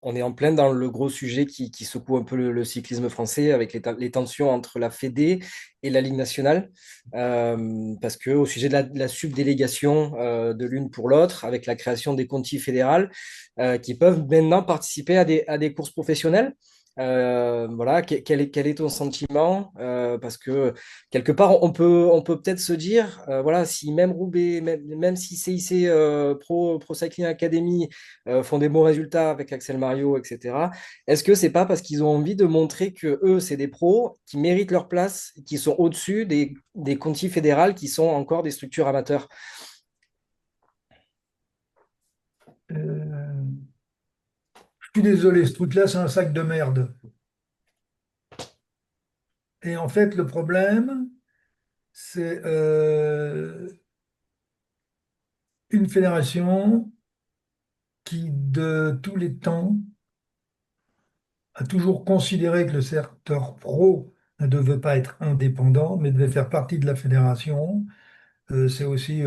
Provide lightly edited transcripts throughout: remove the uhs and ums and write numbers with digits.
On est en plein dans le gros sujet qui secoue un peu le cyclisme français avec les tensions entre la Fédé et la Ligue nationale. Parce que au sujet de la subdélégation de l'une pour l'autre, avec la création des contis fédérales qui peuvent maintenant participer à des courses professionnelles. Voilà, quel est ton sentiment? Parce que quelque part, on peut peut-être se dire, voilà, si même Roubaix, même si CIC Pro Cycling Academy font des bons résultats avec Axel Mario, etc. Est-ce que c'est pas parce qu'ils ont envie de montrer que eux, c'est des pros qui méritent leur place, qui sont au-dessus des contis fédérales qui sont encore des structures amateurs? Euh, je suis désolé, ce truc-là, c'est un sac de merde. Et en fait, le problème, c'est une fédération qui, de tous les temps, a toujours considéré que le secteur pro ne devait pas être indépendant, mais devait faire partie de la fédération. C'est aussi,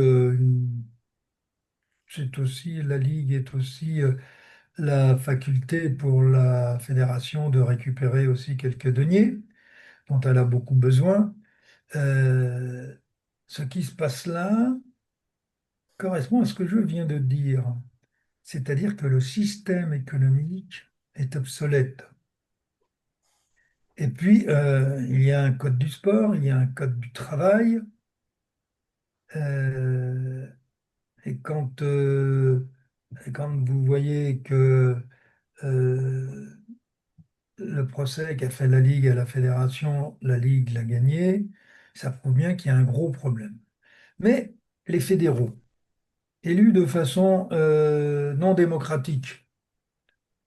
la Ligue est aussi la faculté pour la fédération de récupérer aussi quelques deniers dont elle a beaucoup besoin. Euh, Ce qui se passe là correspond à ce que je viens de dire, c'est-à-dire que le système économique est obsolète. Et puis, il y a un code du sport, il y a un code du travail, euh, et et quand vous voyez que euh, le procès qu'a fait la Ligue à la fédération, la Ligue l'a gagné, ça prouve bien qu'il y a un gros problème. Mais les fédéraux, élus de façon non démocratique.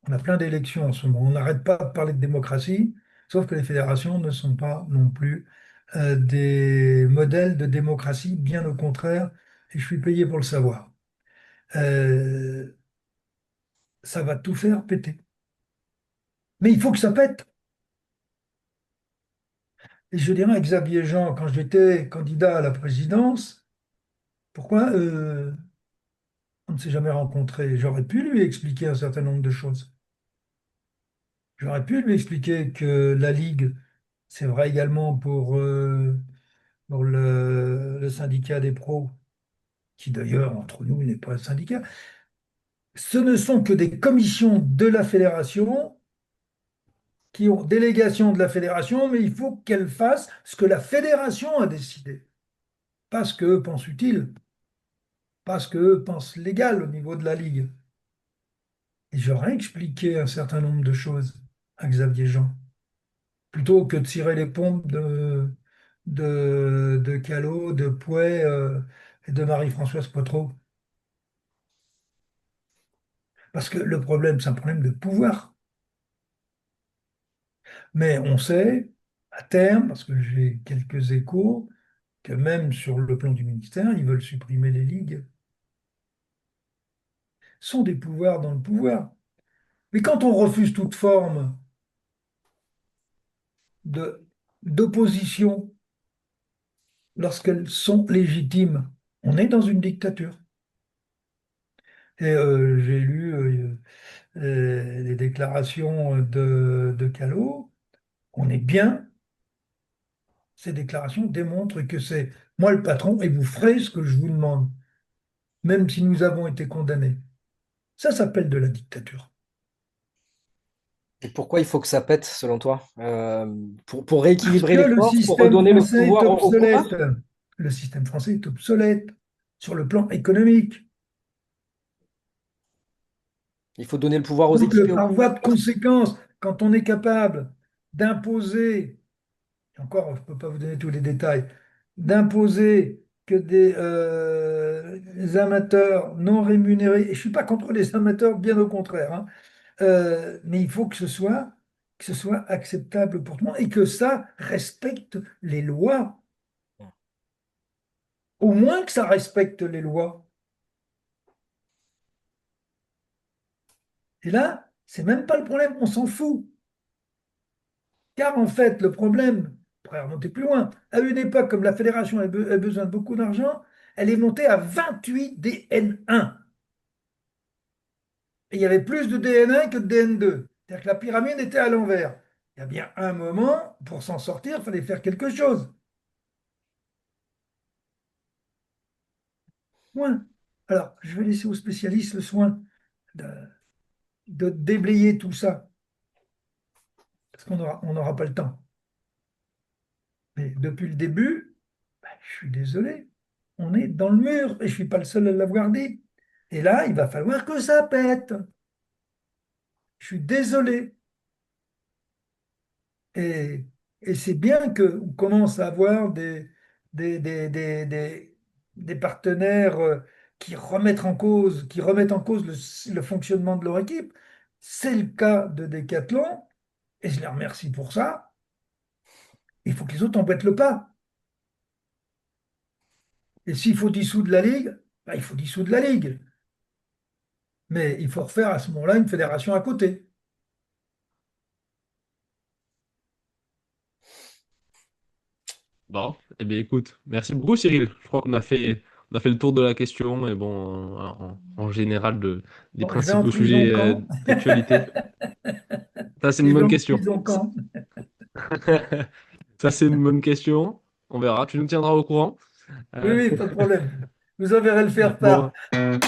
On a plein d'élections en ce moment. On n'arrête pas de parler de démocratie, sauf que les fédérations ne sont pas non plus des modèles de démocratie, bien au contraire, et je suis payé pour le savoir. Euh, Ça va tout faire péter. Mais il faut que ça pète. Et je dirais à Xavier Jean, quand j'étais candidat à la présidence, pourquoi on ne s'est jamais rencontré? J'aurais pu lui expliquer un certain nombre de choses. J'aurais pu lui expliquer que la Ligue, c'est vrai également pour le syndicat des pros, qui d'ailleurs, entre nous, n'est pas un syndicat. Ce ne sont que des commissions de la fédération qui ont délégation de la fédération, mais il faut qu'elles fassent ce que la fédération a décidé. Pas ce qu'eux pensent utile, pas ce qu'eux pensent légal au niveau de la Ligue. Et j'aurais expliqué un certain nombre de choses à Xavier Jean, plutôt que de tirer les pompes de Callot, de Pouet et de Marie-Françoise Poitreau. Parce que le problème, c'est un problème de pouvoir. Mais on sait, à terme, parce que j'ai quelques échos, que même sur le plan du ministère, ils veulent supprimer les ligues. Ce sont des pouvoirs dans le pouvoir. Mais quand on refuse toute forme de d'opposition lorsqu'elles sont légitimes, on est dans une dictature. Et j'ai lu les déclarations de Callot. On est bien. Ces déclarations démontrent que c'est moi le patron et vous ferez ce que je vous demande, même si nous avons été condamnés. Ça s'appelle de la dictature. Et pourquoi il faut que ça pète, selon toi? Pour Parce rééquilibrer que les le forces, pour système redonner le français est pouvoir au obsolète. pouvoir? Le système français est obsolète sur le plan économique. Il faut donner le pouvoir aux Donc, équipes et aux par voie de courses. conséquence, quand on est capable d'imposer, et encore, je ne peux pas vous donner tous les détails, d'imposer que des amateurs non rémunérés, et je ne suis pas contre les amateurs, bien au contraire, hein, mais il faut que ce soit acceptable pour tout le monde et que ça respecte les lois. Au moins que ça respecte les lois. Et là, c'est même pas le problème, on s'en fout. Car en fait, le problème, pour remonter plus loin, à une époque, comme la fédération a besoin de beaucoup d'argent, elle est montée à 28 DN1. Et il y avait plus de DN1 que de DN2. C'est-à-dire que la pyramide était à l'envers. Il y a bien un moment, pour s'en sortir, il fallait faire quelque chose. Point. Alors, je vais laisser aux spécialistes le soin de, de déblayer tout ça, parce on n'aura pas le temps. Mais depuis le début, ben, je suis désolé, on est dans le mur et je ne suis pas le seul à l'avoir dit. Et là, il va falloir que ça pète. Je suis désolé. Et, et c'est bien qu'on commence à avoir des, des, des, des- des partenaires qui remettent en cause le fonctionnement de leur équipe. C'est le cas de Decathlon, et je les remercie pour ça. Il faut que les autres emboîtent le pas. Et s'il faut dissoudre la Ligue, ben, il faut dissoudre la Ligue. Mais il faut refaire à ce moment-là une fédération à côté. Bon, eh bien écoute, merci beaucoup Cyril. Je crois on a fait le tour de la question et bon, en général des Bon, je vais en principaux prison sujets quand? d'actualité. Ça, c'est une Je vais bonne en question. prison quand? Ça, c'est une bonne question. On verra. Tu nous tiendras au courant. Oui, Euh, oui, pas de problème. Vous enverrez le faire part. bon,